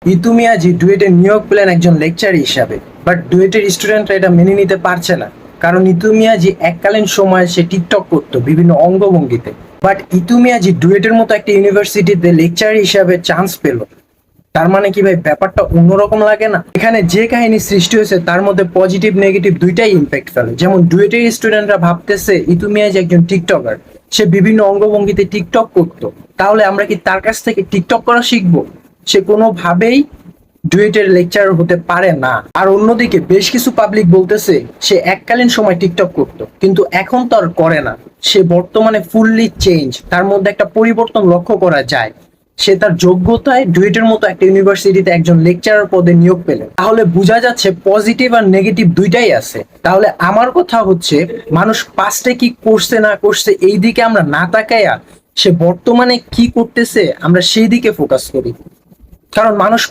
ইতু মিয়াজি ডুয়েটের নিয়োগ পেলেন একজন লেকচার হিসাবে, বাট ডুয়েটের স্টুডেন্টরা এটা মেনে নিতে পারছে না। কারণ ইতু মিয়াজি এককালীন সময়ে সে টিকটক করতো বিভিন্ন অঙ্গভঙ্গিতে। বাট ইতু মিয়াজি ডুয়েটের মতো একটা ইউনিভার্সিটিতে লেকচার হিসাবে চান্স পেল। তার মানে কি ভাই, ব্যাপারটা অন্যরকম লাগে না? এখানে যে কাহিনী সৃষ্টি হয়েছে তার মধ্যে পজিটিভ নেগেটিভ দুইটাই ইম্প্যাক্ট ফেলে। যেমন ডুয়েটের স্টুডেন্টরা ভাবতেছে ইতু মিয়াজি একজন টিকটকার, সে বিভিন্ন অঙ্গভঙ্গিতে টিকটক করতো, তাহলে আমরা কি তার কাছ থেকে টিকটক করা শিখবো? সে কোনোভাবেই ডুয়েটের লেকচারার হতে পারে না। আর অন্যদিকে বেশ কিছু পাবলিক বলতেছে সে এককালীন সময় টিকটক করতো, কিন্তু এখন তো আর করে না। সে বর্তমানে ফুললি চেঞ্জ, তার মধ্যে একটা পরিবর্তন লক্ষ্য করা যায়। সে তার যোগ্যতায় ডুয়েটের মতো একটা ইউনিভার্সিটিতে একজন লেকচারার পদে নিয়োগ পেলেন। তাহলে বোঝা যাচ্ছে পজিটিভ আর নেগেটিভ দুইটাই আছে। তাহলে আমার কথা হচ্ছে, মানুষ পাস্টে কি করছে না করছে এই দিকে আমরা না তাকাইয়া সে বর্তমানে কি করতেছে আমরা সেই দিকে ফোকাস করি। কারণ মানুষ